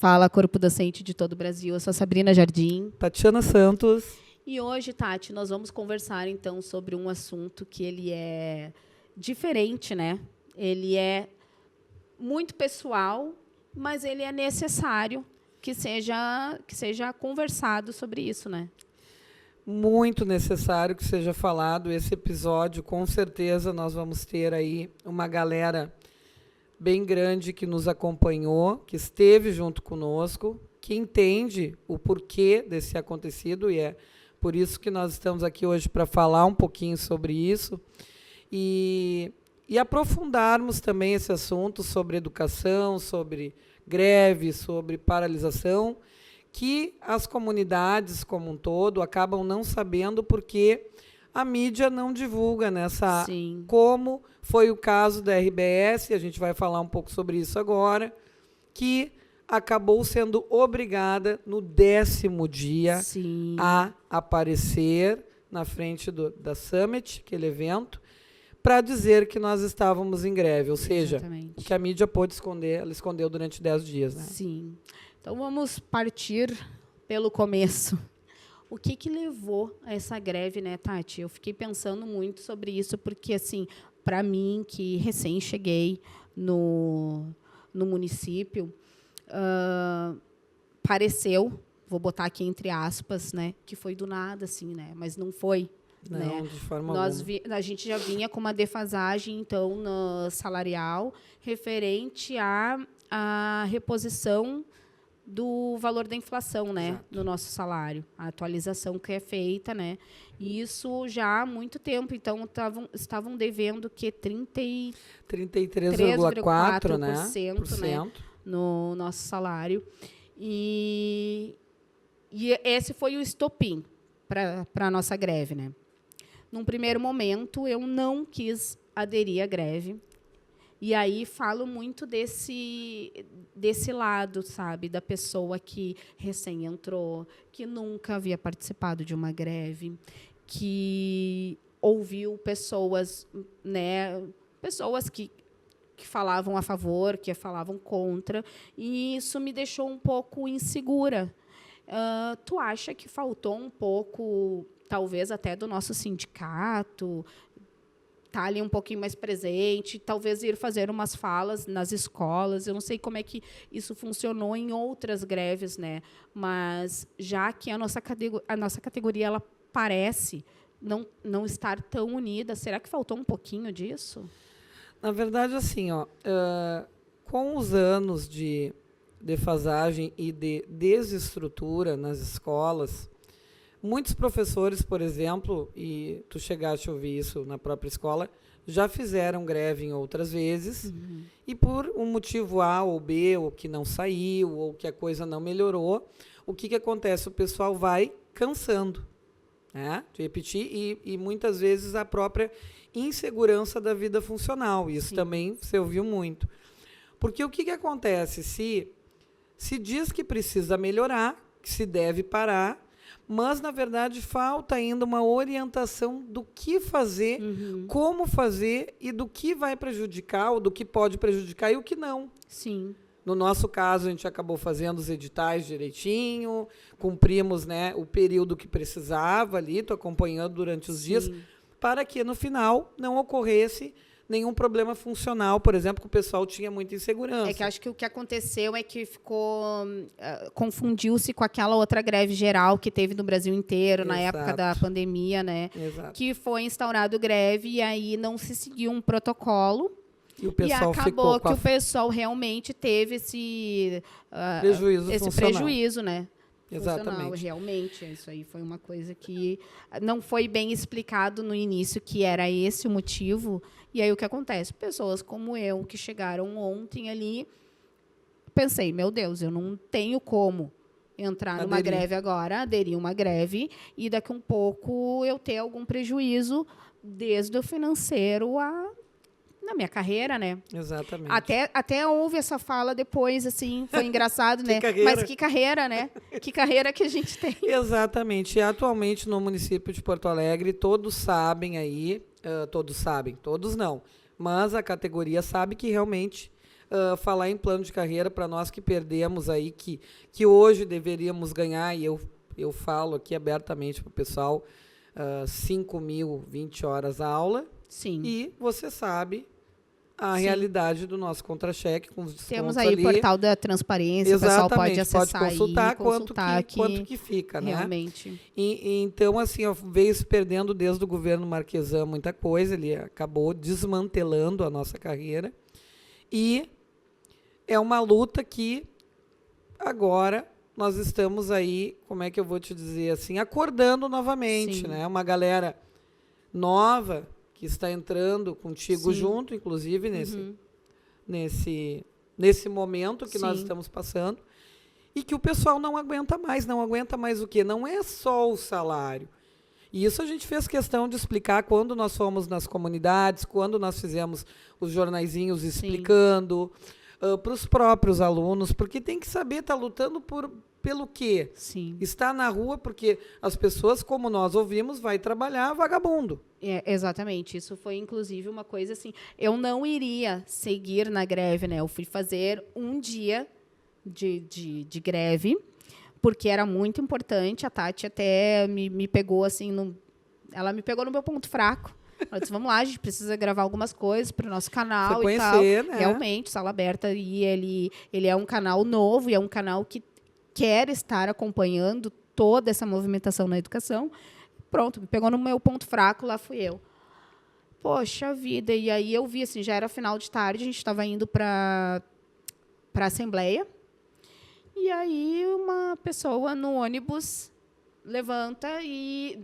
Fala, corpo docente de todo o Brasil. Eu sou a Sabrina Jardim. Tatiana Santos. E hoje, Tati, nós vamos conversar, então, sobre um assunto que ele é diferente, né? Ele é muito pessoal, mas ele é necessário que seja conversado sobre isso, né? Muito necessário que seja falado esse episódio. Com certeza nós vamos ter aí uma galera bem grande que nos acompanhou, que esteve junto conosco, que entende o porquê desse acontecido, e é por isso que nós estamos aqui hoje para falar um pouquinho sobre isso e aprofundarmos também esse assunto sobre educação, sobre greve, sobre paralisação, que as comunidades como um todo acabam não sabendo porque a mídia não divulga nessa. Sim. Como foi o caso da RBS, a gente vai falar um pouco sobre isso agora, que acabou sendo obrigada no 10º dia Sim. a aparecer na frente da Summit, aquele evento, para dizer que nós estávamos em greve. Ou seja, Exatamente. o que a mídia pôde esconder, ela escondeu durante 10 dias. Né? Sim. Então, vamos partir pelo começo. O que levou a essa greve, né, Tati? Eu fiquei pensando muito sobre isso, porque, assim, para mim, que recém cheguei no município, pareceu, vou botar aqui entre aspas, né, que foi do nada, assim, né, mas não foi. Não, né? de forma alguma. A gente já vinha com uma defasagem, então, salarial, referente à reposição do valor da inflação, né, Exato. no nosso salário, a atualização que é feita, né, e isso já há muito tempo. Então estavam devendo que 33,4%, né, no nosso salário, e esse foi o estopim para a nossa greve, né. Num primeiro momento eu não quis aderir à greve. E aí falo muito desse lado, sabe, da pessoa que recém entrou, que nunca havia participado de uma greve, que ouviu pessoas, né, pessoas que falavam a favor, que falavam contra, e isso me deixou um pouco insegura. Tu acha que faltou um pouco, talvez até do nosso sindicato, estar ali um pouquinho mais presente, talvez ir fazer umas falas nas escolas? Eu não sei como é que isso funcionou em outras greves, né? Mas já que a nossa categoria ela parece não estar tão unida, será que faltou um pouquinho disso? Na verdade, assim, com os anos de defasagem e de desestrutura nas escolas, muitos professores, por exemplo, e tu chegaste a ouvir isso na própria escola, já fizeram greve em outras vezes, e por um motivo A ou B, ou que não saiu, ou que a coisa não melhorou, o que acontece? O pessoal vai cansando, né, de repetir, e muitas vezes a própria insegurança da vida funcional. Isso Sim. também você ouviu muito. Porque o que acontece? Se diz que precisa melhorar, que se deve parar, mas, na verdade, falta ainda uma orientação do que fazer, como fazer e do que vai prejudicar, ou do que pode prejudicar e o que não. Sim. No nosso caso, a gente acabou fazendo os editais direitinho, cumprimos, né, o período que precisava ali, estou acompanhando durante os dias, para que, no final, não ocorresse nenhum problema funcional, por exemplo, que o pessoal tinha muita insegurança. É que acho que o que aconteceu é que confundiu-se com aquela outra greve geral que teve no Brasil inteiro, na época da pandemia, né? Exato. Que foi instaurado greve e aí não se seguiu um protocolo. E o pessoal acabou que o pessoal realmente teve esse prejuízo, né? Exatamente. Realmente, isso aí foi uma coisa que não foi bem explicado no início, que era esse o motivo. E aí o que acontece? Pessoas como eu, que chegaram ontem ali, pensei, meu Deus, eu não tenho como entrar numa greve agora, aderir uma greve, e daqui um pouco eu ter algum prejuízo, desde o financeiro na minha carreira, né? Exatamente. Até houve essa fala depois, assim, foi engraçado, né? Carreira. Mas que carreira, né? Que carreira que a gente tem. Exatamente. E atualmente no município de Porto Alegre, todos sabem aí, todos não, mas a categoria sabe que realmente falar em plano de carreira para nós que perdemos aí, que hoje deveríamos ganhar, e eu falo aqui abertamente para o pessoal, 5.020 horas a aula. Sim. E você sabe a realidade do nosso contra-cheque com os descontos. Temos aí ali. o portal da transparência, Exatamente, o pessoal pode acessar pode consultar, e consultar quanto que fica, realmente. Né? Então, assim, veio se perdendo desde o governo Marquesan muita coisa, ele acabou desmantelando a nossa carreira. E é uma luta que agora nós estamos aí, como é que eu vou te dizer assim, acordando novamente, né? Uma galera nova que está entrando contigo junto, inclusive, nesse momento que nós estamos passando, e que o pessoal não aguenta mais o quê? Não é só o salário. E isso a gente fez questão de explicar quando nós fomos nas comunidades, quando nós fizemos os jornaizinhos explicando para os próprios alunos, porque tem que saber, está lutando pelo quê? Sim. Está na rua porque as pessoas, como nós ouvimos, vai trabalhar vagabundo. Exatamente. Isso foi, inclusive, uma coisa assim. Eu não iria seguir na greve, né? Eu fui fazer um dia de greve, porque era muito importante. A Tati até me pegou assim, ela me pegou no meu ponto fraco. Ela disse, vamos lá, a gente precisa gravar algumas coisas para o nosso canal você e conhecer, tal. Né? Realmente, Sala Aberta, e ele é um canal novo, e é um canal que quer estar acompanhando toda essa movimentação na educação. Pronto, me pegou no meu ponto fraco, lá fui eu. Poxa vida, e aí eu vi, assim, já era final de tarde, a gente estava indo para a Assembleia, e aí uma pessoa no ônibus levanta e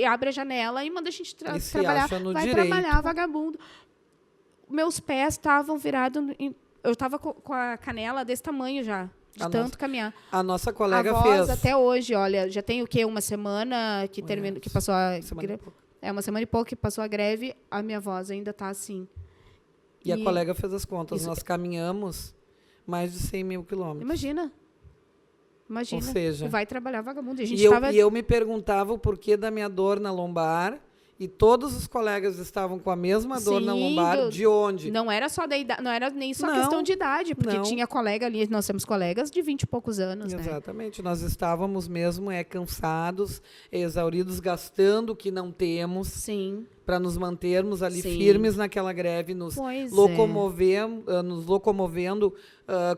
abre a janela e manda a gente trabalhar. Vai trabalhar, vagabundo. Meus pés estavam virados... Eu estava com a canela desse tamanho já, de tanto caminhar. A nossa colega fez. fez. Até hoje, olha, já tem o quê? Uma semana que terminou, que passou a greve. Uma semana e pouco que passou a greve, a minha voz ainda está assim. E a colega fez as contas. Nós caminhamos mais de 100 mil quilômetros. Imagina. Ou seja, vai trabalhar vagabundo. E eu me perguntava o porquê da minha dor na lombar, e todos os colegas estavam com a mesma dor na lombar. De onde? Não era só da idade, não era nem só questão de idade, porque tinha colega ali, nós temos colegas de 20 e poucos anos. Exatamente. Né? Nós estávamos mesmo cansados, exauridos, gastando o que não temos. Sim. Para nos mantermos ali firmes naquela greve, nos locomovendo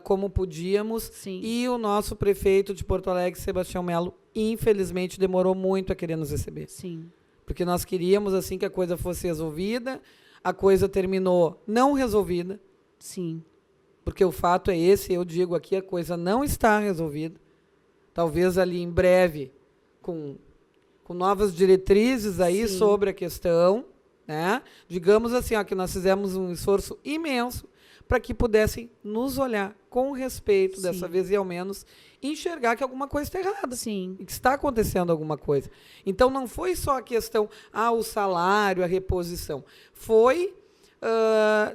como podíamos. Sim. E o nosso prefeito de Porto Alegre, Sebastião Melo, infelizmente demorou muito a querer nos receber. Sim. Porque nós queríamos assim que a coisa fosse resolvida, a coisa terminou não resolvida. Sim. Porque o fato é esse, eu digo aqui, a coisa não está resolvida. Talvez ali em breve, com novas diretrizes aí sobre a questão, né? Digamos assim, que nós fizemos um esforço imenso para que pudessem nos olhar com respeito dessa vez e ao menos enxergar que alguma coisa está errada. Sim. E que está acontecendo alguma coisa. Então não foi só a questão, o salário, a reposição. Foi,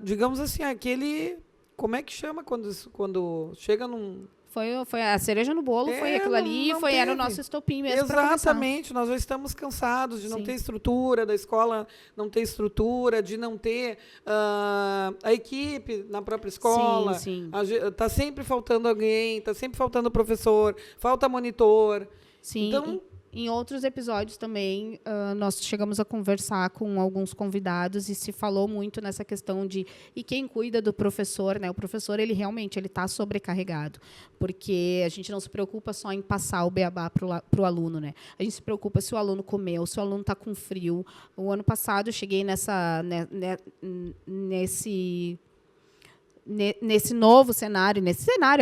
digamos assim, aquele... Como é que chama quando chega num... Foi a cereja no bolo, foi aquilo ali, era o nosso estopim mesmo. Exatamente, nós já estamos cansados de não ter estrutura, da escola não ter estrutura, de não ter a equipe na própria escola. Está sempre faltando alguém, está sempre faltando professor, falta monitor. Sim. Então, em outros episódios também, nós chegamos a conversar com alguns convidados e se falou muito nessa questão de... E quem cuida do professor, né? O professor, ele realmente está sobrecarregado, porque a gente não se preocupa só em passar o beabá para o aluno, né? A gente se preocupa se o aluno comeu, se o aluno está com frio. O ano passado, eu cheguei nesse novo cenário,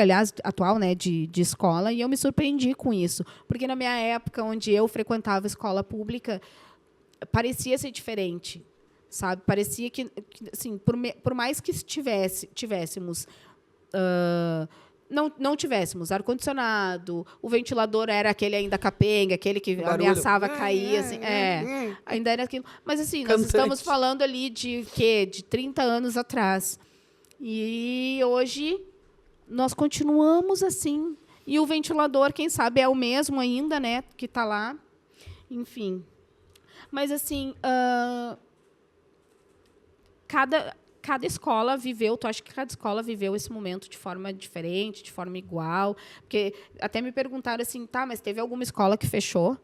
aliás, atual, né, de escola, e eu me surpreendi com isso, porque na minha época, onde eu frequentava escola pública, parecia ser diferente, sabe? Parecia que assim, por mais que tivéssemos... Não tivéssemos ar-condicionado, o ventilador era aquele ainda capenga, aquele que ameaçava cair, assim, ainda era aquilo. Mas, assim, nós estamos falando ali de 30 anos atrás. E hoje nós continuamos assim. E o ventilador, quem sabe, é o mesmo ainda, né, que está lá. Enfim. Mas, assim, cada escola viveu, tu acha que cada escola viveu esse momento de forma diferente, de forma igual? Porque até me perguntaram assim, tá, mas teve alguma escola que fechou?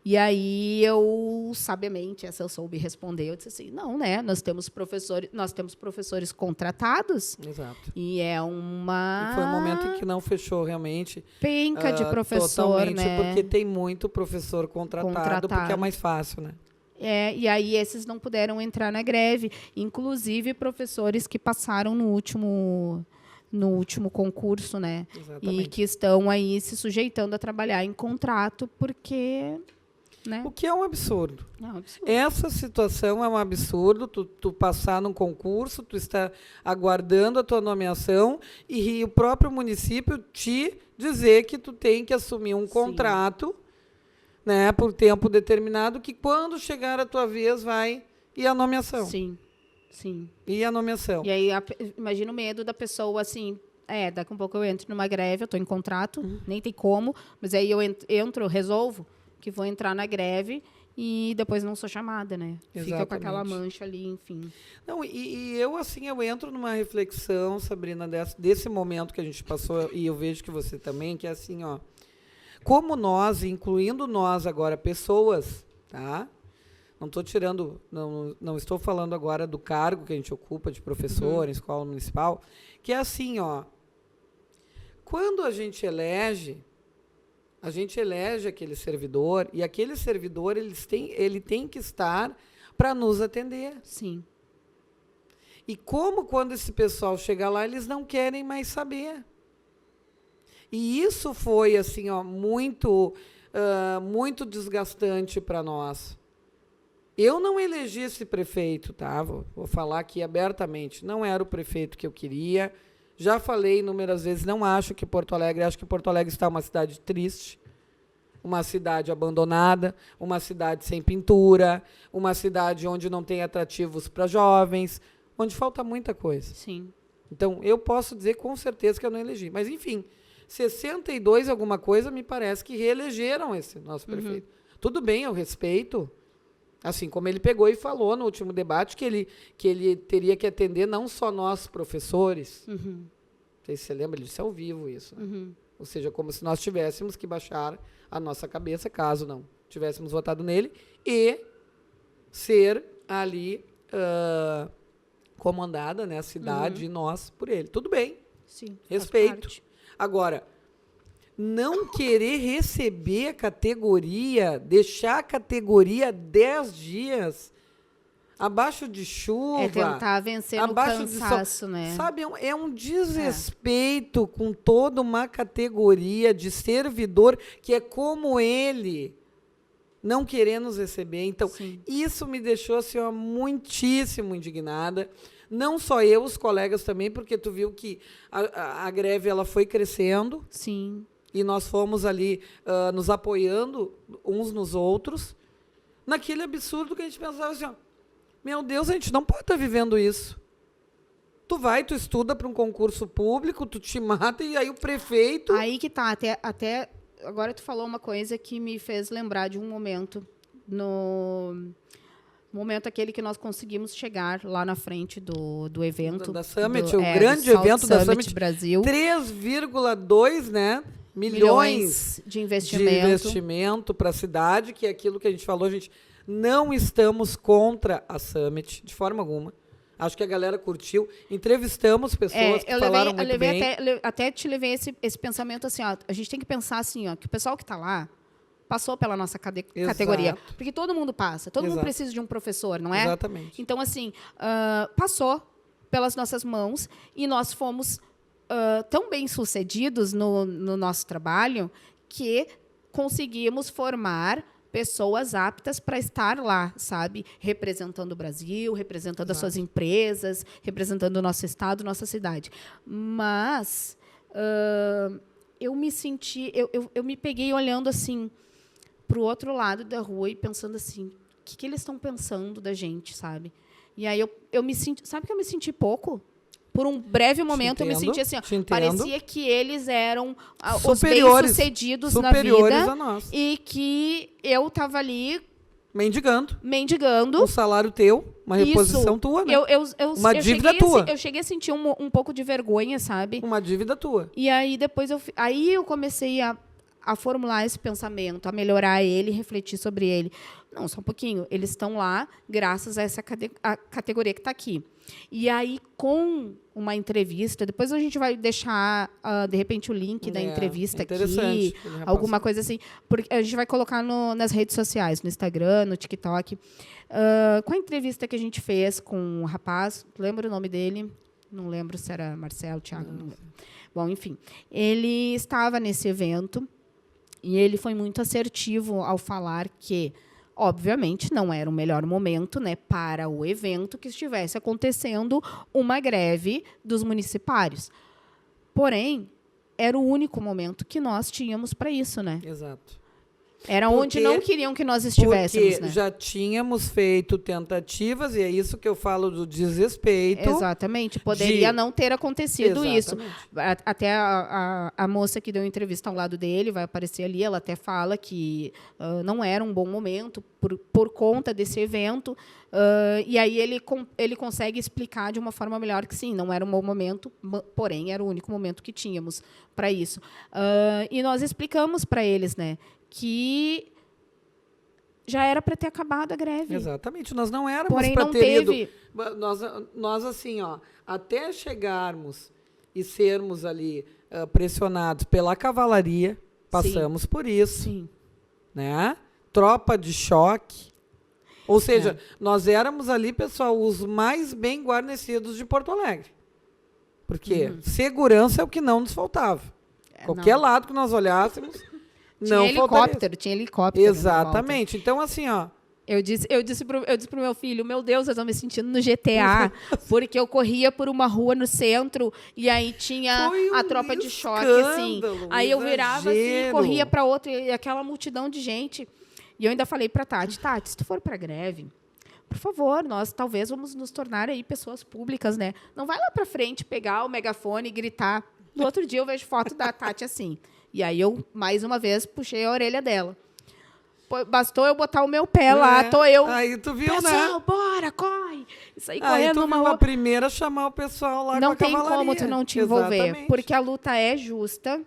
E aí eu, sabiamente, essa eu soube responder, eu disse assim, não, né? Nós temos professores contratados. Exato. E é uma... E foi um momento em que não fechou realmente. Penca de professor, totalmente, né? porque tem muito professor contratado, porque é mais fácil, né? E aí esses não puderam entrar na greve. Inclusive, professores que passaram no último concurso, né? Exatamente. E que estão aí se sujeitando a trabalhar em contrato, porque... Né? O que é um absurdo. É um absurdo. Essa situação é um absurdo, tu passar num concurso, tu está aguardando a tua nomeação e o próprio município te dizer que tu tem que assumir um contrato, né, por tempo determinado, que quando chegar a tua vez vai e a nomeação. Sim, sim. E a nomeação. E aí, imagina o medo da pessoa, assim, daqui a pouco eu entro numa greve, eu estou em contrato, nem tem como, mas aí eu entro, resolvo que vou entrar na greve e depois não sou chamada, né? Exatamente. Fica com aquela mancha ali, enfim. Não, eu, assim, eu entro numa reflexão, Sabrina, desse momento que a gente passou, e eu vejo que você também, que é assim, ó, como nós, incluindo nós agora, pessoas, tá? Não estou tirando, não estou falando agora do cargo que a gente ocupa de professor em escola municipal, que é assim, ó, quando a gente elege aquele servidor, e aquele servidor ele tem que estar para nos atender. Sim. E como quando esse pessoal chega lá, eles não querem mais saber. E isso foi assim, ó, muito desgastante para nós. Eu não elegi esse prefeito, tá? Vou falar aqui abertamente. Não era o prefeito que eu queria. Já falei inúmeras vezes, não acho que Porto Alegre está uma cidade triste, uma cidade abandonada, uma cidade sem pintura, uma cidade onde não tem atrativos para jovens, onde falta muita coisa. Sim. Então, eu posso dizer com certeza que eu não elegi. Mas, enfim, 62 alguma coisa, me parece que reelegeram esse nosso prefeito. Tudo bem, eu respeito. Assim como ele pegou e falou no último debate que ele teria que atender não só nós, professores. Não sei se você lembra, ele disse ao vivo isso. Né? Ou seja, como se nós tivéssemos que baixar a nossa cabeça, caso não tivéssemos votado nele, e ser ali comandada, né, a cidade e nós por ele. Tudo bem. Sim, respeito. Agora, não querer receber a categoria, deixar a categoria 10 dias abaixo de chuva. É tentar vencer no cansaço, né? Sabe, é um desrespeito com toda uma categoria de servidor que é como ele, não querer nos receber. Então, isso me deixou assim, ó, muitíssimo indignada. Não só eu, os colegas também, porque tu viu que a greve ela foi crescendo. Sim. E nós fomos ali nos apoiando uns nos outros, naquele absurdo que a gente pensava assim, ó, meu Deus, a gente não pode estar vivendo isso. Tu estuda para um concurso público, tu te mata e aí o prefeito... Aí que tá, até agora tu falou uma coisa que me fez lembrar de um momento, no momento aquele que nós conseguimos chegar lá na frente do evento. Da Summit, o grande evento da Summit Brasil. 3,2, né? Milhões de investimento para a cidade, que é aquilo que a gente falou, gente, não estamos contra a Summit, de forma alguma. Acho que a galera curtiu. Entrevistamos pessoas que falaram muito bem. Até te levei esse pensamento assim, ó, a gente tem que pensar assim, ó, que o pessoal que está lá passou pela nossa categoria. Porque todo mundo passa, todo mundo precisa de um professor, não é? Exatamente. Então, assim, passou pelas nossas mãos e nós fomos tão bem-sucedidos no nosso trabalho que conseguimos formar pessoas aptas para estar lá, sabe? Representando o Brasil, representando as suas empresas, representando o nosso estado, nossa cidade. Mas eu me senti... Eu me peguei olhando assim para o outro lado da rua e pensando assim, o que eles estão pensando da gente, sabe? E aí eu me senti... Sabe que eu me senti pouco? Por um breve momento, eu me senti assim, ó, parecia que eles eram os bem-sucedidos na vida a nós. e que eu estava ali Mendigando. mendigando. Um salário teu, uma reposição Isso. tua, né? Uma dívida tua. Eu cheguei a sentir um pouco de vergonha, sabe? Uma dívida tua. E aí depois aí eu comecei a formular esse pensamento, a melhorar ele, refletir sobre ele. Não, só um pouquinho. Eles estão lá graças a essa a categoria que está aqui. E aí, com uma entrevista, depois a gente vai deixar, de repente, o link da entrevista aqui, alguma coisa assim, porque a gente vai colocar nas redes sociais, no Instagram, no TikTok. Com a entrevista que a gente fez com um rapaz, lembra o nome dele? Não lembro se era Marcelo, Thiago, não lembro. Bom, enfim, ele estava nesse evento e ele foi muito assertivo ao falar que, obviamente, não era o melhor momento, né, para o evento que estivesse acontecendo uma greve dos municipários. Porém, era o único momento que nós tínhamos para isso, né? Exato. Era onde não queriam que nós estivéssemos, porque né? já tínhamos feito tentativas, e é isso que eu falo do desrespeito. Exatamente. Poderia não ter acontecido isso. Exatamente. Até a moça que deu entrevista ao lado dele, vai aparecer ali, ela até fala que não era um bom momento por conta desse evento. E aí ele consegue explicar de uma forma melhor que sim, não era um bom momento, porém era o único momento que tínhamos para isso. E nós explicamos para eles, né, que já era para ter acabado a greve. Exatamente. Nós não éramos para ter ido. Nós, assim, até chegarmos e sermos ali pressionados pela cavalaria, passamos por isso. Sim. Né? Tropa de choque. Ou seja, nós éramos ali, pessoal, os mais bem guarnecidos de Porto Alegre. Porque segurança é o que não nos faltava. Qualquer lado que nós olhássemos, tinha helicóptero. Exatamente. Então, assim, eu disse pro meu filho, meu Deus, eu estou me sentindo no GTA, porque eu corria por uma rua no centro e aí tinha a tropa de choque, assim. Aí eu virava assim, corria para outra e aquela multidão de gente. E eu ainda falei para Tati, se tu for para greve, por favor, nós talvez vamos nos tornar aí pessoas públicas, né? Não vai lá para frente pegar o megafone e gritar. No outro dia eu vejo foto da Tati assim. E aí eu, mais uma vez, puxei a orelha dela. Bastou eu botar o meu pé lá, tô eu. Aí tu viu, pessoal, né? bora, corre! Isso aí Aí correndo tu viu a primeira chamar o pessoal lá não com a cavalaria. Não tem como tu não te envolver, Exatamente. porque a luta é justa,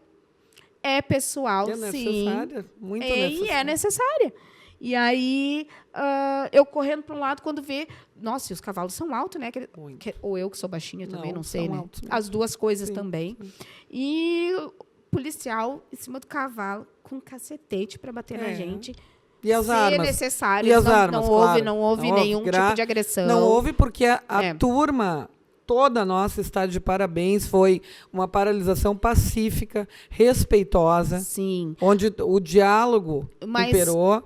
é pessoal, é necessária, sim. Muito necessária. E é necessária. E aí, eu correndo para um lado, quando vê... Nossa, e os cavalos são altos, né? Ou eu que sou baixinha também, não sei, né? As duas coisas também. Sim. E o policial em cima do cavalo, com um cacetete para bater na gente. E as armas? Necessário. E as armas, não houve nenhum tipo de agressão. Não houve porque a turma... Toda nossa está de parabéns. Foi uma paralisação pacífica, respeitosa. Sim. Onde o diálogo imperou.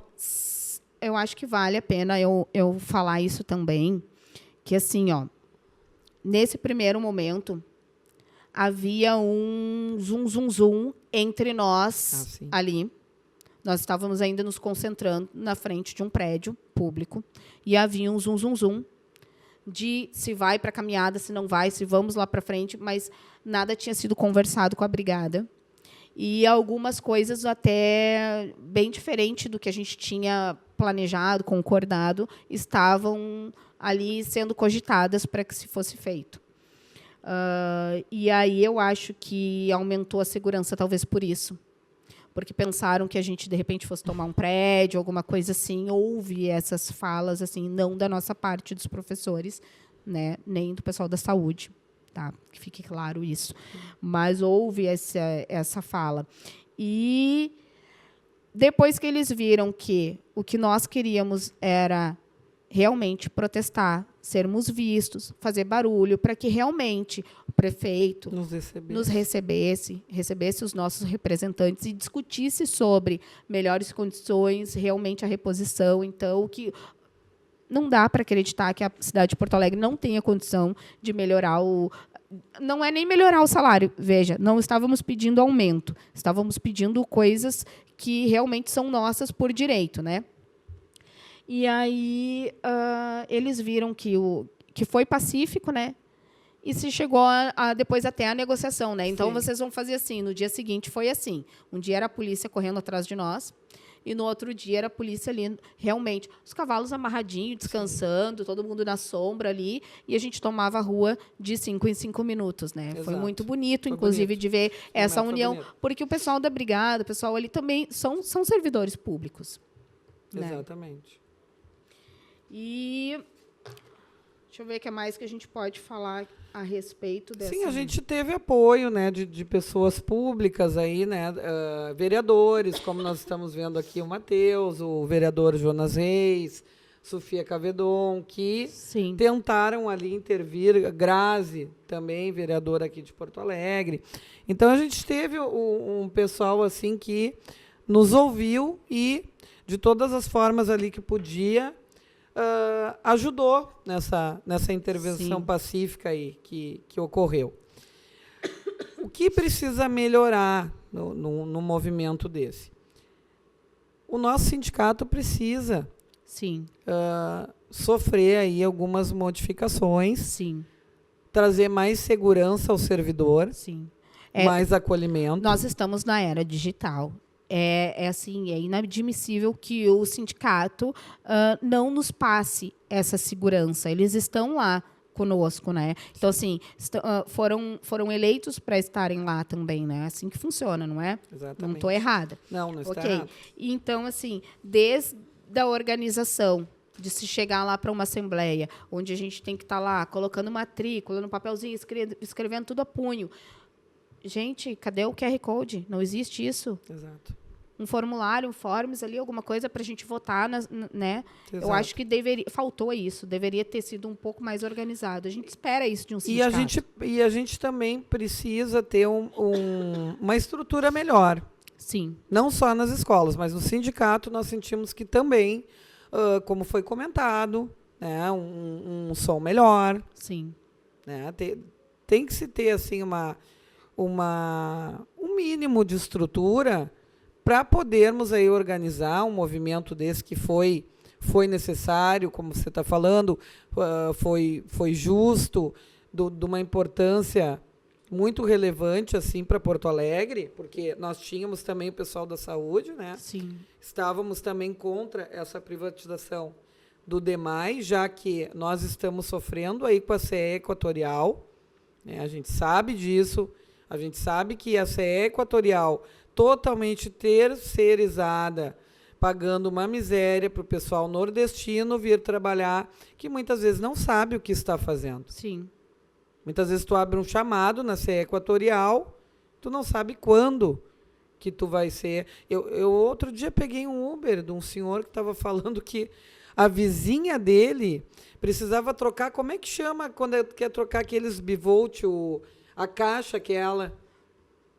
Eu acho que vale a pena eu falar isso também. Que, assim, nesse primeiro momento, havia um zum entre nós ali. Nós estávamos ainda nos concentrando na frente de um prédio público. E havia um zum de se vai para a caminhada, se não vai, se vamos lá para frente, mas nada tinha sido conversado com a brigada. E algumas coisas até bem diferente do que a gente tinha planejado, concordado, estavam ali sendo cogitadas para que se fosse feito. E aí eu acho que aumentou a segurança, talvez por isso. Porque pensaram que a gente, de repente, fosse tomar um prédio, alguma coisa assim. Houve essas falas, assim, não da nossa parte, dos professores, né, nem do pessoal da saúde. Tá? Que fique claro isso. Mas houve essa fala. E depois que eles viram que o que nós queríamos era realmente protestar, sermos vistos, fazer barulho, para que realmente o prefeito nos recebesse os nossos representantes e discutisse sobre melhores condições, realmente a reposição. Então, que não dá para acreditar que a cidade de Porto Alegre não tenha condição de melhorar não é nem melhorar o salário, veja, não estávamos pedindo aumento, estávamos pedindo coisas que realmente são nossas por direito, né? E aí eles viram que foi pacífico, né? E se chegou depois até a negociação, né? Então vocês vão fazer assim. No dia seguinte foi assim. Um dia era a polícia correndo atrás de nós e no outro dia era a polícia ali, realmente, os cavalos amarradinhos, descansando, todo mundo na sombra ali, e a gente tomava a rua de 5 em 5 minutos, né? Exato. Foi muito bonito, Foi inclusive, bonito. de ver essa Foi união, bonito. porque o pessoal da brigada, o pessoal ali também são servidores públicos. Né? Exatamente. E deixa eu ver o que mais que a gente pode falar a respeito dessa... Sim, a gente teve apoio, né, de pessoas públicas aí, né, vereadores, como nós estamos vendo aqui o Matheus, o vereador Jonas Reis, Sofia Cavedon, que Sim. tentaram ali intervir, Grazi também, vereadora aqui de Porto Alegre. Então a gente teve um pessoal assim que nos ouviu e de todas as formas ali que podia, ajudou nessa intervenção Sim. pacífica aí que ocorreu. O que precisa melhorar no movimento desse? O nosso sindicato precisa Sim. sofrer aí algumas modificações, Sim. trazer mais segurança ao servidor, Sim. mais acolhimento. Nós estamos na era digital. Assim, é inadmissível que o sindicato não nos passe essa segurança. Eles estão lá conosco, né? Então, assim, foram eleitos para estarem lá também, né? Assim que funciona, não é? Exatamente. Não estou errada. Não está Ok. errado. Então, assim, desde a organização, de se chegar lá para uma assembleia, onde a gente tem que estar lá colocando matrícula no papelzinho, escrevendo tudo a punho. Gente, cadê o QR Code? Não existe isso. Exato. Um formulário, um forms ali, alguma coisa para a gente votar, né? Exato. Eu acho que faltou isso, deveria ter sido um pouco mais organizado. A gente espera isso de um sindicato. E a gente também precisa ter uma estrutura melhor. Sim. Não só nas escolas, mas no sindicato nós sentimos que também, como foi comentado, né, um som melhor. Sim. Né, tem que se ter assim, um mínimo de estrutura para podermos aí organizar um movimento desse que foi necessário, como você está falando, foi justo, de uma importância muito relevante assim para Porto Alegre, porque nós tínhamos também o pessoal da saúde, né? Sim. Estávamos também contra essa privatização do DEMAI, já que nós estamos sofrendo aí com a CE Equatorial, né? A gente sabe disso, a gente sabe que a CE Equatorial totalmente terceirizada, pagando uma miséria para o pessoal nordestino vir trabalhar, que muitas vezes não sabe o que está fazendo. Sim. Muitas vezes tu abre um chamado na CE Equatorial, tu não sabe quando que tu vai ser. Eu outro dia peguei um Uber de um senhor que estava falando que a vizinha dele precisava trocar, como é que chama quando quer trocar aqueles bivolt, a caixa aquela?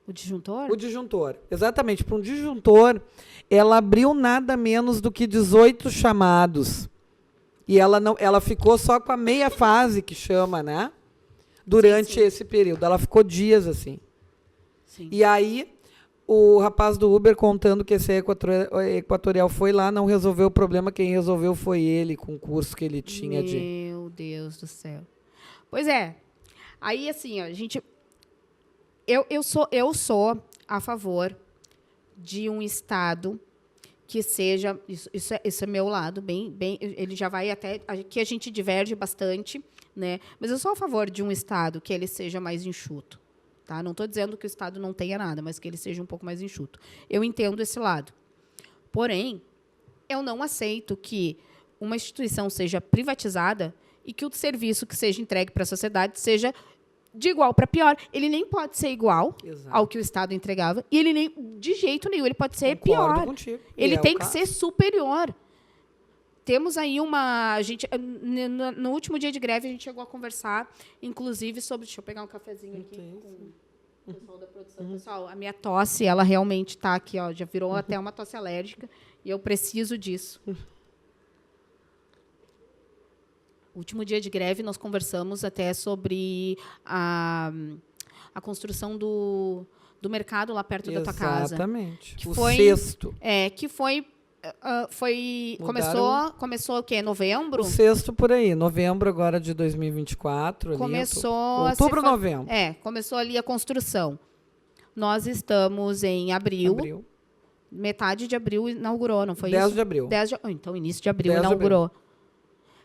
O disjuntor? O disjuntor, exatamente. Para um disjuntor, ela abriu nada menos do que 18 chamados. E ela ficou só com a meia fase, que chama, né? Durante esse período. Ela ficou dias assim. Sim. E aí, o rapaz do Uber contando que esse Equatorial foi lá, não resolveu o problema, quem resolveu foi ele, com o curso que ele tinha de... Meu Deus do céu. Pois é. Aí, assim, ó, a gente... Eu sou a favor de um Estado que seja... Isso é meu lado, bem, ele já vai até... Aqui a gente diverge bastante, né? Mas eu sou a favor de um Estado que ele seja mais enxuto. Tá? Não estou dizendo que o Estado não tenha nada, mas que ele seja um pouco mais enxuto. Eu entendo esse lado. Porém, eu não aceito que uma instituição seja privatizada e que o serviço que seja entregue para a sociedade seja de igual para pior. Ele nem pode ser igual ao que o Estado entregava e ele nem, de jeito nenhum, ele pode ser Concordo pior. contigo. Ele E tem o que caso. ser superior. Temos aí a gente, no último dia de greve, a gente chegou a conversar, inclusive, sobre... Deixa eu pegar um cafezinho aqui com o pessoal da produção. Pessoal, a minha tosse, ela realmente está aqui, ó, já virou até uma tosse alérgica, e eu preciso disso. Último dia de greve, nós conversamos até sobre a construção do mercado lá perto da tua casa. Exatamente. Que O foi, sexto. Que foi... começou o quê? Novembro? O sexto por aí, novembro agora de 2024. Começou outubro, novembro. começou ali a construção. Nós estamos em abril. Metade de abril inaugurou, não foi 10 isso? de abril. Então, início de abril 10 de inaugurou.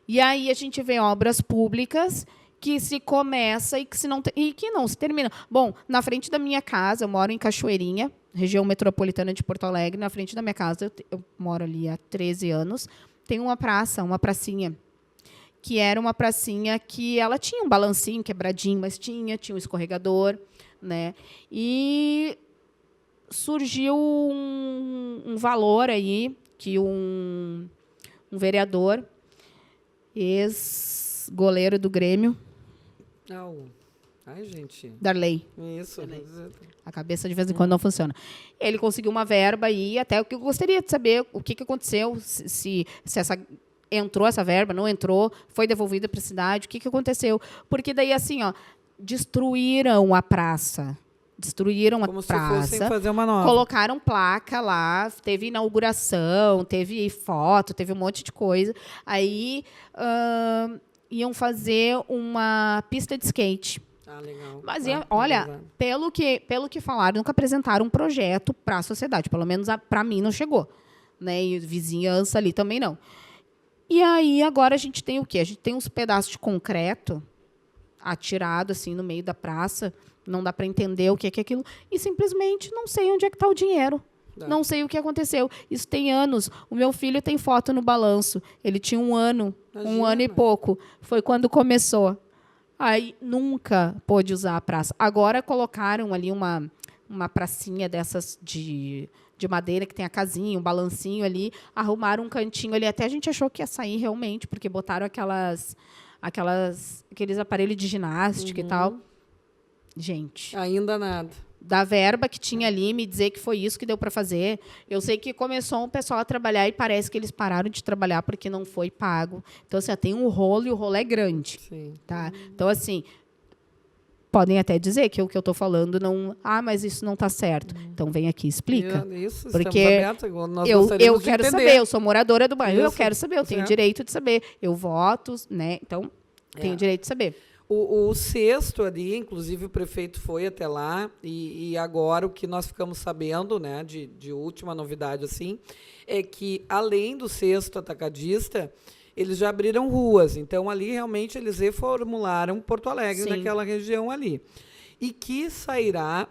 E aí a gente vê obras públicas que se começa e que, e que não se termina. Bom, na frente da minha casa, eu moro em Cachoeirinha, região metropolitana de Porto Alegre. Na frente da minha casa, eu moro ali há 13 anos, tem uma pracinha, que era uma pracinha que ela tinha um balancinho quebradinho, mas tinha um escorregador, né? E surgiu um valor aí que um vereador, ex-goleiro do Grêmio, Ai, gente. Darley. Isso. Darley. A cabeça de vez em quando não funciona. Ele conseguiu uma verba aí, até o que eu gostaria de saber o que aconteceu, se entrou essa verba, não entrou, foi devolvida para a cidade, o que aconteceu? Porque daí, assim, destruíram a praça. Destruíram a praça. Como se fossem fazer uma nova. Colocaram placa lá, teve inauguração, teve foto, teve um monte de coisa. Aí iam fazer uma pista de skate. Legal. Mas, olha, pelo que falaram, nunca apresentaram um projeto para a sociedade. Pelo menos para mim não chegou. Né? E vizinhança ali também não. E aí, agora a gente tem o quê? A gente tem uns pedaços de concreto atirado assim, no meio da praça. Não dá para entender o que é aquilo. E simplesmente não sei onde é que está o dinheiro. Não sei o que aconteceu. Isso tem anos. O meu filho tem foto no balanço. Ele tinha 1 ano. Imagina. 1 ano e pouco. Foi quando começou. Aí nunca pôde usar a praça. Agora colocaram ali uma pracinha dessas de madeira, que tem a casinha, um balancinho ali. Arrumaram um cantinho ali. Até a gente achou que ia sair realmente, porque botaram aqueles aparelhos de ginástica e tal. Gente. Ainda nada. Da verba que tinha ali, me dizer que foi isso que deu para fazer. Eu sei que começou o pessoal a trabalhar e parece que eles pararam de trabalhar porque não foi pago. Então, assim, tem um rolo e o rolo é grande. Sim. Tá? Então, assim, podem até dizer que o que eu estou falando não... mas isso não está certo. Então, vem aqui e explica. Isso, porque abertos, nós eu quero saber, eu sou moradora do bairro, eu isso. quero saber, eu tenho direito de saber. Eu voto, né? Então, tenho direito de saber. O sexto ali, inclusive o prefeito foi até lá, e agora o que nós ficamos sabendo, né, de última novidade, assim, é que além do sexto atacadista, eles já abriram ruas. Então, ali realmente eles reformularam Porto Alegre, Sim. naquela região ali. E que sairá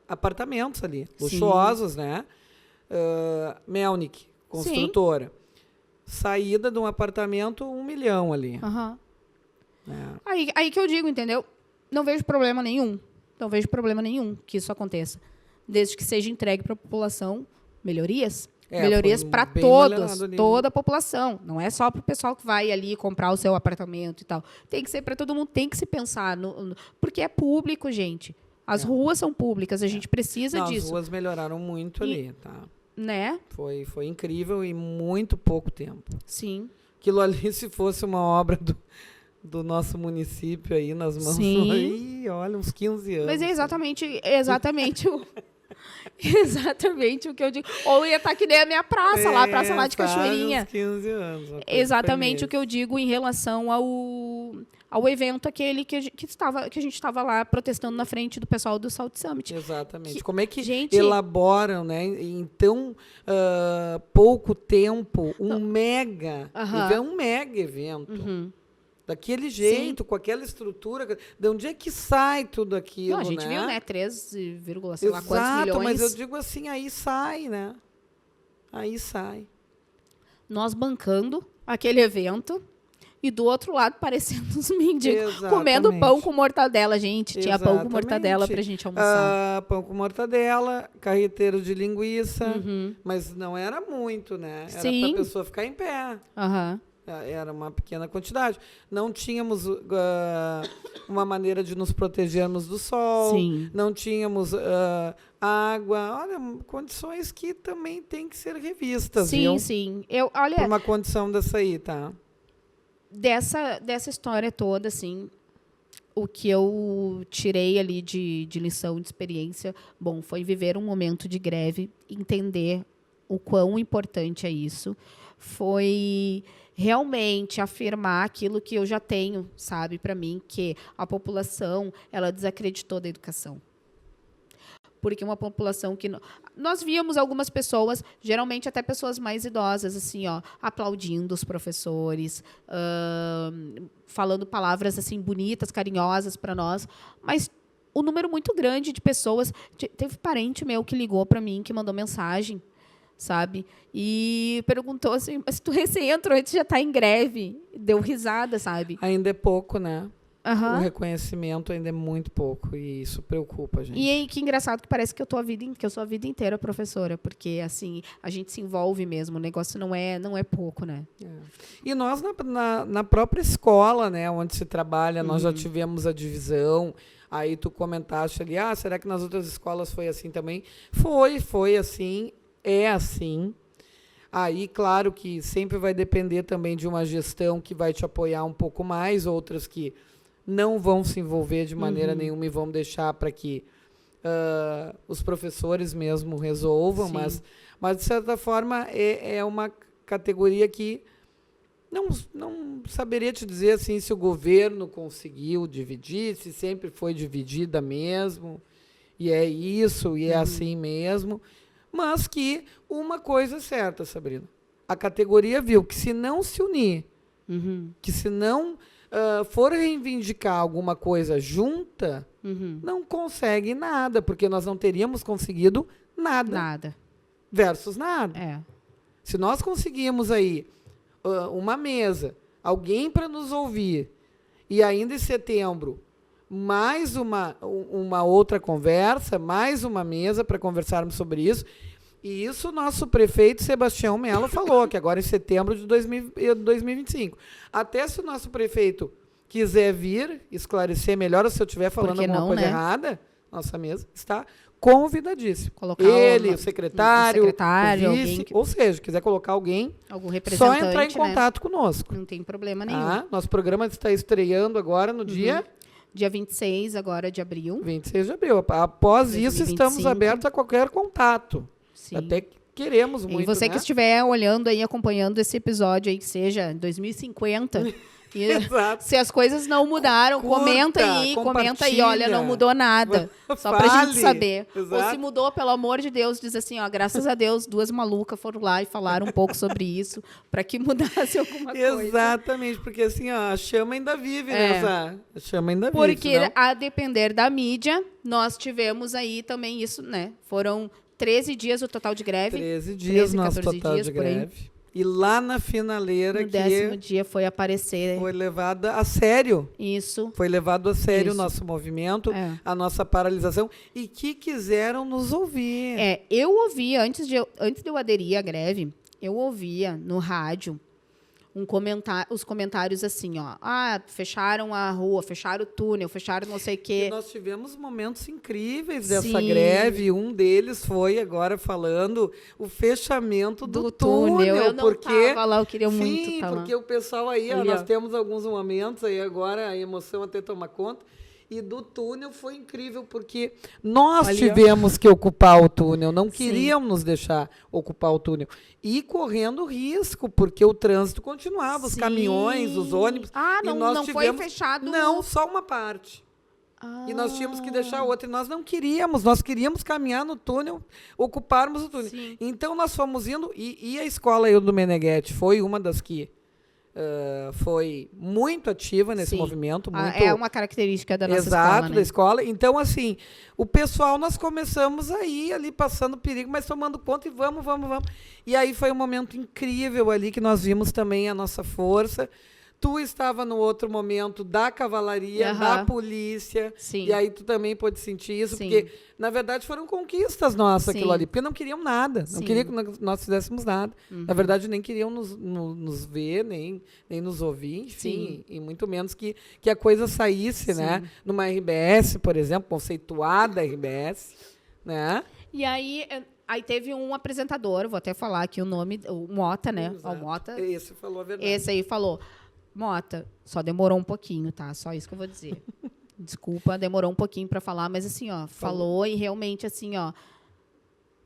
apartamentos ali, luxuosos, né? Melnick, construtora. Sim. Saída de um apartamento, 1 milhão ali. Aí que eu digo, entendeu? Não vejo problema nenhum. Não vejo problema nenhum que isso aconteça. Desde que seja entregue para a população melhorias. Melhorias para todos, toda a população. Não é só para o pessoal que vai ali comprar o seu apartamento e tal. Tem que ser para todo mundo, tem que se pensar. Porque é público, gente. As ruas são públicas, a gente precisa disso. As ruas melhoraram muito ali, tá? Né? Foi incrível em muito pouco tempo. Sim. Aquilo ali, se fosse uma obra do nosso município aí nas mãos. Sim. Aí, olha, uns 15 anos. Mas é exatamente o que eu digo. Ou ia estar que nem a minha praça lá, a praça lá de Cachoeirinha. Uns 15 anos. Exatamente o que eu digo em relação ao evento aquele que a gente estava lá protestando na frente do pessoal do Salt Summit. Exatamente. Como é que elaboram, né, em tão pouco tempo, um mega evento? Daquele jeito, com aquela estrutura. De onde é que sai tudo aquilo, a gente viu, né? 3, sei lá quantos milhões. Mas eu digo assim, aí sai, né? Aí sai. Nós bancando aquele evento e do outro lado parecendo uns mendigos comendo pão com mortadela, gente. Tinha pão com mortadela pra gente almoçar. Pão com mortadela, carreteiro de linguiça, mas não era muito, né? Era pra pessoa ficar em pé. Era uma pequena quantidade. Não tínhamos uma maneira de nos protegermos do sol. Sim. Não tínhamos água. Olha, condições que também têm que ser revistas, viu? Sim. Por uma condição dessa aí, tá? Dessa história toda, assim, o que eu tirei ali de lição, de experiência, foi viver um momento de greve, entender o quão importante é isso. Foi realmente afirmar aquilo que eu já tenho, sabe, para mim, que a população, ela desacreditou da educação. porque uma população que... Nós víamos algumas pessoas, geralmente até pessoas mais idosas, assim, ó, aplaudindo os professores, falando palavras assim bonitas, carinhosas para nós, mas um número muito grande de pessoas... Teve parente meu que ligou para mim, que mandou mensagem, sabe? E perguntou assim, mas tu recém entrou, a gente já está em greve. Deu risada, sabe? Ainda é pouco, né? Uhum. O reconhecimento ainda é muito pouco e isso preocupa a gente. E aí, que engraçado que parece que eu sou a vida inteira professora, porque assim, a gente se envolve mesmo, o negócio não é pouco, né? É. E nós na própria escola, né, onde se trabalha, nós já tivemos a divisão. Aí tu comentaste ali, será que nas outras escolas foi assim também? Foi assim, é assim. Aí, claro que sempre vai depender também de uma gestão que vai te apoiar um pouco mais, outras que não vão se envolver de maneira nenhuma e vão deixar para que os professores mesmo resolvam, mas de certa forma é uma categoria que não saberia te dizer assim se o governo conseguiu dividir, se sempre foi dividida mesmo, e é isso, e é assim mesmo, mas que uma coisa é certa, Sabrina, a categoria viu que se não se unir, que se não for reivindicar alguma coisa junta, não consegue nada, porque nós não teríamos conseguido nada. Versus nada. É. Se nós conseguimos aí uma mesa, alguém para nos ouvir, e ainda em setembro, mais uma outra conversa, mais uma mesa para conversarmos sobre isso, e isso o nosso prefeito Sebastião Mello falou, que agora em setembro de 2025. Até se o nosso prefeito quiser vir esclarecer melhor, ou se eu estiver falando alguma coisa errada, nossa mesa está convidadíssimo. Colocar ele, o secretário, o vice, ou seja, quiser colocar alguém, algum representante, só entrar em contato conosco. Não tem problema nenhum. Nosso programa está estreando agora no dia 26 agora de abril. 26 de abril. Após 2025. Isso, estamos abertos a qualquer contato. Sim. Até que queremos muito, e você que estiver olhando aí, acompanhando esse episódio aí, que seja 2050... Se as coisas não mudaram, comenta aí, olha, não mudou nada. Só pra gente saber. Exato. Ou se mudou, pelo amor de Deus, diz assim, graças a Deus, 2 malucas foram lá e falaram um pouco sobre isso, para que mudasse alguma coisa. Exatamente, porque assim, a chama ainda vive, né? A chama ainda vive. Porque a depender da mídia, nós tivemos aí também isso, né? Foram 13 dias o total de greve. 13 dias nosso total de greve. E lá na finaleira, no 10º dia foi aparecer. Foi levada a sério. Isso. Foi levado a sério o nosso movimento, a nossa paralisação, e que quiseram nos ouvir. Eu ouvia, antes de eu aderir à greve, eu ouvia no rádio os comentários assim, fecharam a rua, fecharam o túnel, fecharam não sei o quê. E nós tivemos momentos incríveis dessa greve. Um deles foi, agora falando, o fechamento do túnel. Eu não estava lá, eu queria muito estar lá. Sim, porque o pessoal aí, nós temos alguns momentos aí agora, a emoção até toma conta. E do túnel foi incrível, porque nós tivemos que ocupar o túnel, não queriam nos deixar ocupar o túnel. E correndo risco, porque o trânsito continuava, os caminhões, os ônibus. Não foi fechado? Não, só uma parte. E nós tínhamos que deixar outra. E nós não queríamos, nós queríamos caminhar no túnel, ocuparmos o túnel. Sim. Então nós fomos indo, e a escola do Meneghetti foi uma das que foi muito ativa nesse movimento. É uma característica da nossa escola. Exato, da escola. Então, assim, o pessoal, nós começamos a ir ali passando perigo, mas tomando conta e vamos. E aí foi um momento incrível ali que nós vimos também a nossa força. Tu estava no outro momento da cavalaria, da polícia. Sim. E aí tu também pôde sentir isso, porque, na verdade, foram conquistas nossas aquilo ali. Porque não queriam nada. Não queriam que nós fizéssemos nada. Na verdade, nem queriam nos ver, nem nos ouvir, enfim. E muito menos que a coisa saísse, né? Numa RBS, por exemplo, conceituada RBS, né? E aí teve um apresentador, vou até falar aqui o nome, o Mota, né? Exato. O Mota. Esse falou a verdade. Esse aí falou... Mota, só demorou um pouquinho, tá? Só isso que eu vou dizer. Desculpa, demorou um pouquinho para falar, mas assim, falou e realmente assim,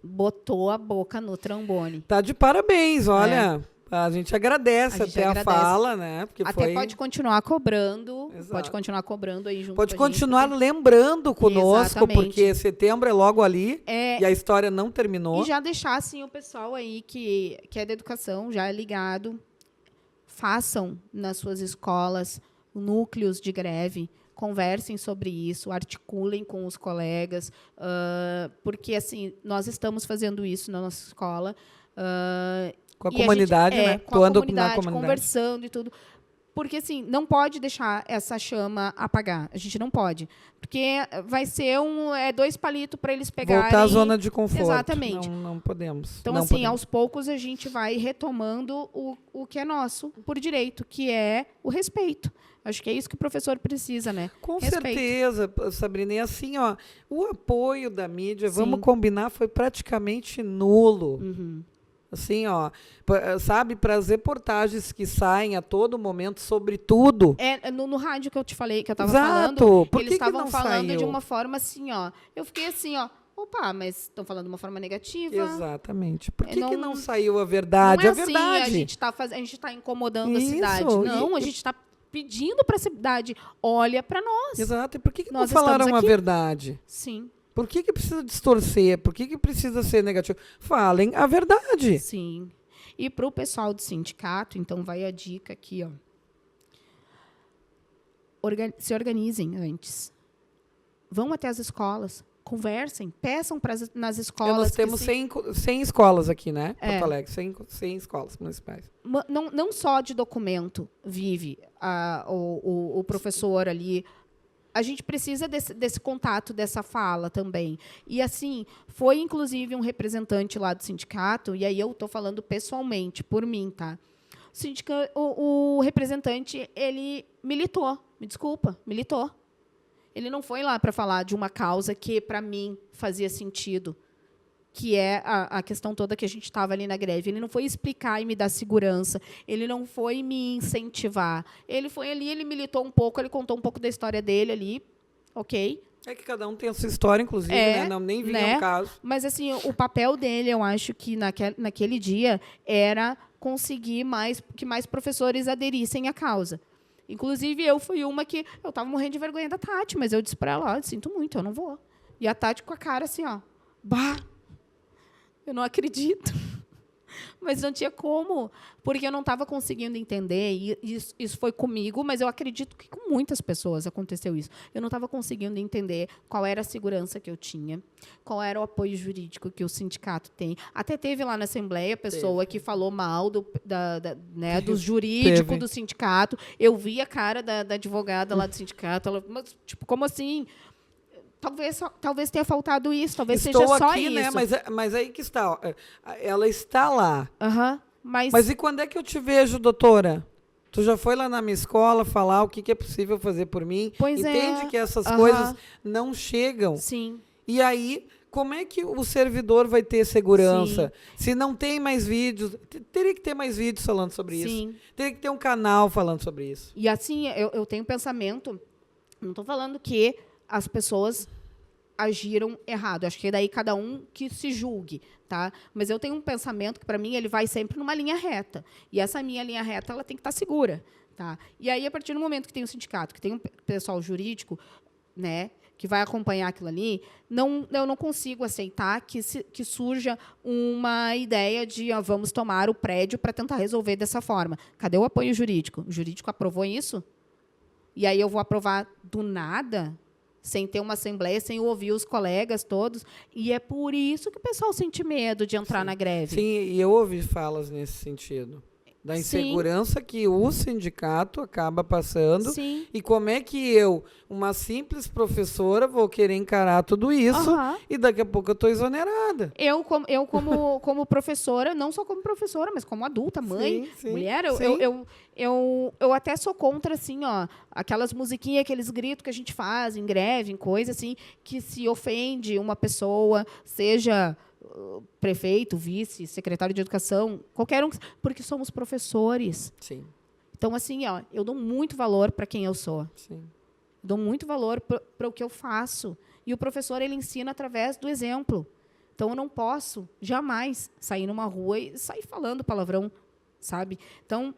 botou a boca no trombone. Tá de parabéns, olha. A gente agradece A gente até agradece. a fala, né? Porque Até foi... pode continuar cobrando. Exato. Pode continuar cobrando aí junto Pode com a gente, continuar porque- lembrando conosco, Exatamente. porque setembro é logo ali É, e a história não terminou. e já deixar assim o pessoal aí que é da educação, já é ligado, façam nas suas escolas núcleos de greve, conversem sobre isso, articulem com os colegas, porque assim nós estamos fazendo isso na nossa escola. Com a E comunidade, gente, né? com a Atuando comunidade, na comunidade. conversando e tudo. Porque, assim, não pode deixar essa chama apagar. A gente não pode. Porque vai ser 2 palitos para eles pegarem. Voltar à zona de conforto. Exatamente. Não podemos. Então, não assim, podemos. aos poucos a gente vai retomando o que é nosso por direito, que é o respeito. Acho que é isso que o professor precisa, né? Com Respeito. certeza, Sabrina. E assim, ó, o apoio da mídia, Sim. vamos combinar, foi praticamente nulo. Uhum. Assim, ó, sabe, para as reportagens que saem a todo momento sobre tudo. No rádio que eu te falei, que eu estava Exato. falando, Por eles que estavam não falando saiu? de uma forma assim, ó. Eu fiquei assim, ó. Opa, mas estão falando de uma forma negativa. Exatamente. Por que Não- não saiu a verdade? Não é a verdade. assim, a gente tá incomodando Isso, a cidade. Não, a gente está pedindo para a cidade, olha para nós. Exato. E por que não Nós falaram estamos a aqui. verdade? Sim, Por que precisa distorcer? Por que precisa ser negativo? Falem a verdade. sim. E para o pessoal do sindicato, então vai a dica aqui, ó. Se organizem antes. Vão até as escolas, conversem, peçam nas escolas. Nós que temos se- 100 escolas aqui, né? É. Porto Alegre, 100 escolas municipais. Não só de documento vive o professor ali. A gente precisa desse contato, dessa fala também. E, assim, foi, inclusive, um representante lá do sindicato, e aí eu estou falando pessoalmente, por mim, tá? O representante, ele militou, me desculpa, militou. Ele não foi lá para falar de uma causa que, para mim, fazia sentido, que é a questão toda que a gente estava ali na greve. Ele não foi explicar e me dar segurança, ele não foi me incentivar. Ele foi ali, ele militou um pouco, ele contou um pouco da história dele ali, ok? É que cada um tem a sua história, inclusive, É, né? Não, nem vinha né? o caso. Mas, assim, o papel dele, eu acho que naquele dia era conseguir que mais professores aderissem à causa. Inclusive, eu fui uma que eu estava morrendo de vergonha da Tati, mas eu disse para ela, sinto muito, eu não vou. E a Tati com a cara assim, ó, bah, eu não acredito. Mas não tinha como, porque eu não estava conseguindo entender, e isso foi comigo, mas eu acredito que com muitas pessoas aconteceu isso. Eu não estava conseguindo entender qual era a segurança que eu tinha, qual era o apoio jurídico que o sindicato tem. Até teve lá na Assembleia pessoa que falou mal né, do jurídico Teve. do sindicato. Eu vi a cara da advogada lá do sindicato. Ela, mas, tipo, como assim? Talvez tenha faltado isso, talvez Estou seja só aqui, isso. né? Mas aí que está. Ó, ela está lá. Aham, Mas e quando é que eu te vejo, doutora? Tu já foi lá na minha escola falar o que é possível fazer por mim? Pois é. Entende que essas Aham. coisas não chegam. Sim. E aí, como é que o servidor vai ter segurança? Se não tem mais vídeos, teria que ter mais vídeos falando sobre isso. Sim. Teria que ter um canal falando sobre isso. E assim, eu tenho pensamento, não estou falando que as pessoas agiram errado. Acho que daí cada um que se julgue, tá? Mas eu tenho um pensamento que, para mim, ele vai sempre numa linha reta. E essa minha linha reta ela tem que estar segura. Tá? E aí, a partir do momento que tem um sindicato, que tem um pessoal jurídico, né, que vai acompanhar aquilo ali, eu não consigo aceitar que surja uma ideia de vamos tomar o prédio para tentar resolver dessa forma. Cadê o apoio jurídico? O jurídico aprovou isso? E aí eu vou aprovar do nada? Sem ter uma assembleia, sem ouvir os colegas todos. E é por isso que o pessoal sente medo de entrar na greve. Sim, e eu ouvi falas nesse sentido. Da insegurança que o sindicato acaba passando. Sim. E como é que eu, uma simples professora, vou querer encarar tudo isso Aham. e daqui a pouco eu estou exonerada. Eu como professora, não só como professora, mas como adulta, mãe, Sim, mulher, sim. eu até sou contra, assim, ó, aquelas musiquinhas, aqueles gritos que a gente faz em greve, em coisa, assim, que se ofende uma pessoa, seja prefeito, vice, secretário de educação, qualquer um, porque somos professores. Sim, Então, assim, ó, eu dou muito valor para quem eu sou. sim. Dou muito valor para o que eu faço. E o professor, ele ensina através do exemplo. Então, eu não posso, jamais, sair numa rua e sair falando palavrão sabe? Então,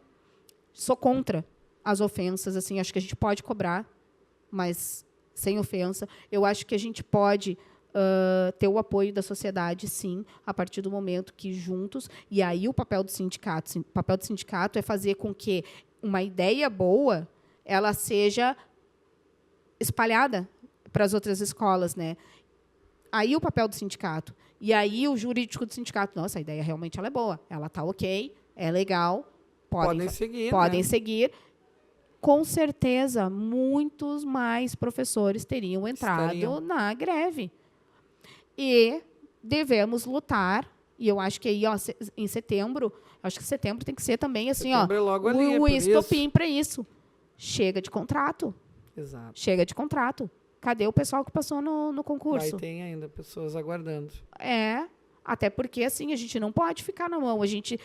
sou contra as ofensas, assim, acho que a gente pode cobrar, mas sem ofensa. Eu acho que a gente pode ter o apoio da sociedade, sim, a partir do momento que juntos, e aí o papel do sindicato é fazer com que uma ideia boa ela seja espalhada para as outras escolas, né? Aí o papel do sindicato. E aí o jurídico do sindicato, nossa, a ideia realmente ela é boa, ela está ok, é legal, podem seguir. Podem seguir. Com certeza, muitos mais professores teriam entrado na greve. E devemos lutar, e eu acho que aí, ó, em setembro, acho que setembro tem que ser também assim, ó, o estopim para isso. Chega de contrato. Exato. Chega de contrato. Cadê o pessoal que passou no concurso? Vai ter ainda pessoas aguardando. Até porque assim, a gente não pode ficar na mão. A gente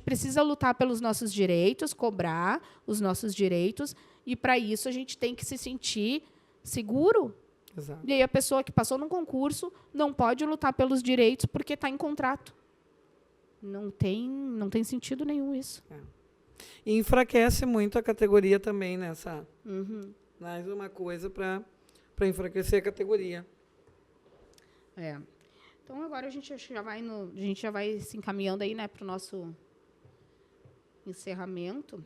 precisa lutar pelos nossos direitos, cobrar os nossos direitos, e para isso a gente tem que se sentir seguro. Exato. E aí a pessoa que passou num concurso não pode lutar pelos direitos porque está em contrato. Não tem sentido nenhum isso. E enfraquece muito a categoria também nessa. Mais uma coisa para enfraquecer a categoria. Então agora a gente já vai se encaminhando aí, né, para o nosso encerramento.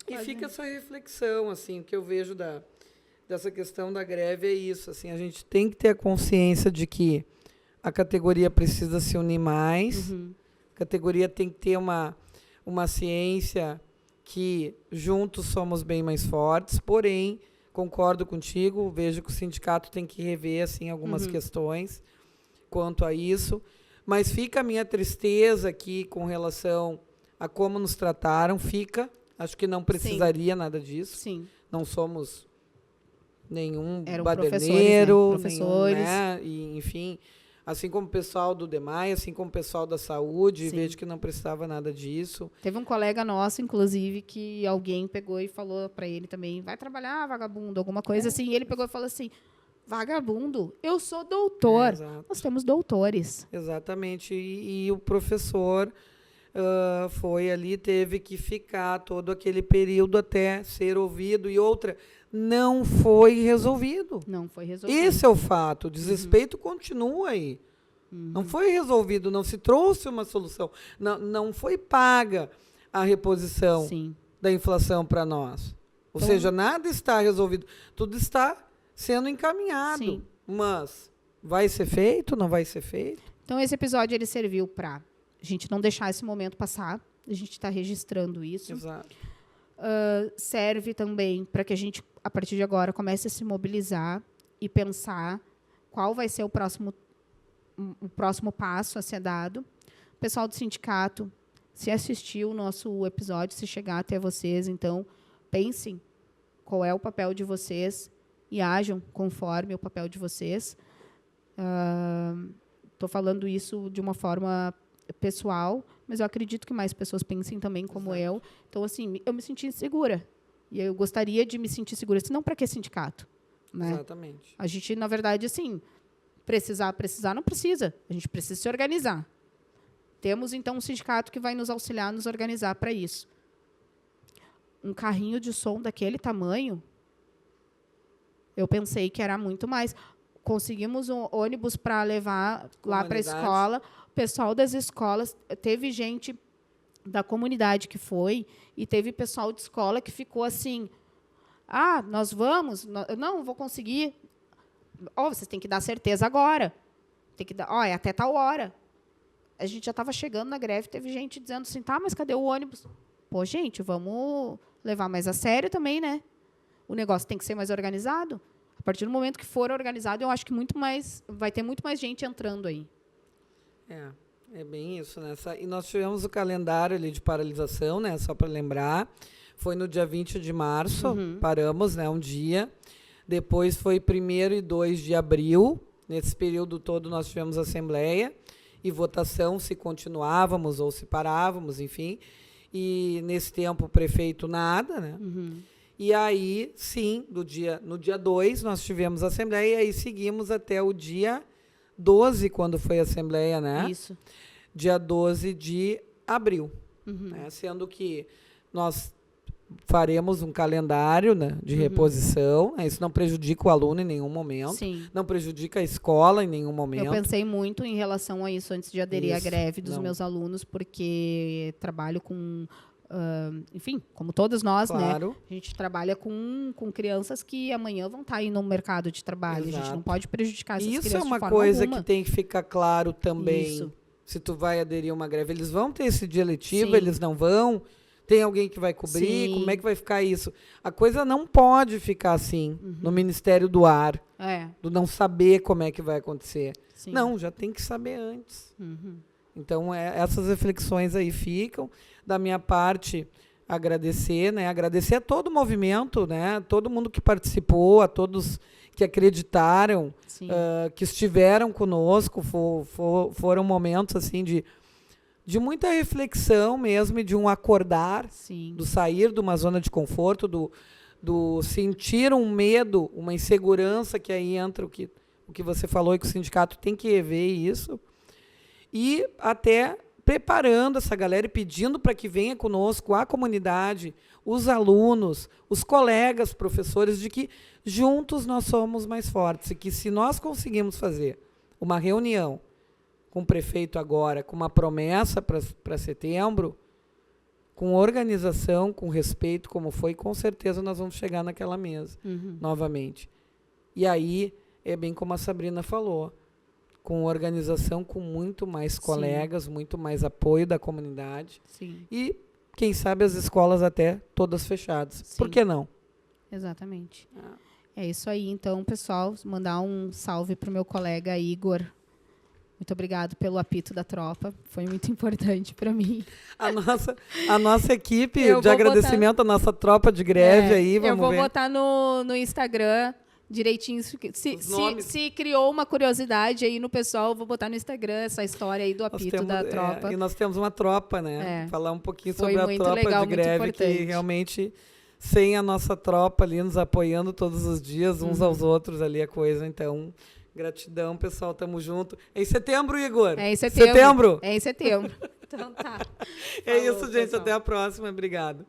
E fica essa reflexão, assim, o que eu vejo dessa questão da greve é isso, assim, a gente tem que ter a consciência de que a categoria precisa se unir mais, a categoria tem que ter uma ciência que juntos somos bem mais fortes, porém, concordo contigo, vejo que o sindicato tem que rever assim, algumas questões quanto a isso, mas fica a minha tristeza aqui com relação a como nos trataram, acho que não precisaria nada disso, não somos nenhum baderneiro, professores. Né? E, enfim, assim como o pessoal do DEMAI, assim como o pessoal da saúde, vejo que não precisava nada disso. Teve um colega nosso, inclusive, que alguém pegou e falou para ele também, vai trabalhar, vagabundo, alguma coisa assim, e ele pegou e falou assim, vagabundo, eu sou doutor. Nós temos doutores. Exatamente, e o professor foi ali, teve que ficar todo aquele período até ser ouvido, e outra, não foi resolvido. Não foi resolvido. Esse é o fato, o desrespeito continua aí. Não foi resolvido, não se trouxe uma solução, não foi paga a reposição da inflação para nós. Ou seja, nada está resolvido, tudo está sendo encaminhado. Mas vai ser feito, não vai ser feito? Então, esse episódio ele serviu para a gente não deixar esse momento passar, a gente está registrando isso. Exato. Serve também para que a gente, a partir de agora, comece a se mobilizar e pensar qual vai ser o próximo passo a ser dado. O pessoal do sindicato, se assistiu o nosso episódio, se chegar até vocês, então, pensem qual é o papel de vocês e ajam conforme o papel de vocês. Estou falando isso de uma forma pessoal, mas eu acredito que mais pessoas pensem também como eu. Então, assim, eu me senti insegura. E eu gostaria de me sentir segura. Senão, para que sindicato? Né? Exatamente. A gente, na verdade, assim, precisar, não precisa. A gente precisa se organizar. Temos, então, um sindicato que vai nos auxiliar, nos organizar para isso. Um carrinho de som daquele tamanho, eu pensei que era muito mais. Conseguimos um ônibus para levar lá para a escola. O pessoal das escolas, teve gente da comunidade que foi, e teve pessoal de escola que ficou assim, nós vamos, não vou conseguir. Vocês têm que dar certeza agora. Tem que dar, é até tal hora. A gente já estava chegando na greve, teve gente dizendo assim, mas cadê o ônibus? Pô, gente, vamos levar mais a sério também, né? O negócio tem que ser mais organizado. A partir do momento que for organizado, eu acho que vai ter muito mais gente entrando aí. É bem isso, né? E nós tivemos o calendário ali de paralisação, né? Só para lembrar. Foi no dia 20 de março, paramos, né? Um dia. Depois foi 1º e 2 de abril. Nesse período todo nós tivemos assembleia e votação se continuávamos ou se parávamos, enfim. E nesse tempo o prefeito nada, né? E aí, sim, no dia 2 nós tivemos assembleia e aí seguimos até o dia 12, quando foi a assembleia, né? Isso. dia 12 de abril. Né? Sendo que nós faremos um calendário, né, de reposição. Né? Isso não prejudica o aluno em nenhum momento. Sim. Não prejudica a escola em nenhum momento. Eu pensei muito em relação a isso antes de aderir à Isso, greve dos meus alunos, porque trabalho com... enfim, como todos nós, Claro. né? A gente trabalha com crianças que amanhã vão estar aí no mercado de trabalho. Exato. A gente não pode prejudicar essas crianças Isso é uma de forma coisa alguma. que tem que ficar claro também. Isso. Se tu vai aderir a uma greve, eles vão ter esse dia letivo, Sim. eles não vão? Tem alguém que vai cobrir? Sim. Como é que vai ficar isso? A coisa não pode ficar assim, no Ministério do Ar, do não saber como é que vai acontecer. Sim. Não, já tem que saber antes. Então, essas reflexões aí ficam. Da minha parte, agradecer, né? Agradecer a todo o movimento, né? Todo mundo que participou, a todos que acreditaram, que estiveram conosco. Foram momentos assim de muita reflexão mesmo, e de um acordar, Sim. do sair de uma zona de conforto, do sentir um medo, uma insegurança, que aí entra o que você falou, e que o sindicato tem que rever isso. E até preparando essa galera e pedindo para que venha conosco a comunidade, os alunos, os colegas, professores, de que juntos nós somos mais fortes, e que se nós conseguimos fazer uma reunião com o prefeito agora, com uma promessa para setembro, com organização, com respeito, como foi, com certeza nós vamos chegar naquela mesa novamente. E aí, é bem como a Sabrina falou, com organização, com muito mais colegas, muito mais apoio da comunidade. Sim. E, quem sabe, as escolas até todas fechadas. Sim. Por que não? Exatamente. É isso aí, então, pessoal. Mandar um salve para o meu colega Igor. Muito obrigado pelo apito da tropa. Foi muito importante para mim. A nossa equipe de agradecimento, a nossa tropa de greve aí, vamos ver. Eu vou botar no Instagram direitinho. Se criou uma curiosidade aí no pessoal, eu vou botar no Instagram essa história aí do apito da tropa. E nós temos uma tropa, né? Falar um pouquinho Foi sobre a tropa legal, de greve, que realmente, sem a nossa tropa ali nos apoiando todos os dias, uns aos outros ali, a coisa, então... Gratidão, pessoal, tamo junto. É em setembro, Igor? É em setembro. Setembro? É em setembro. Então tá. É isso, gente. Pessoal. Até a próxima. Obrigado.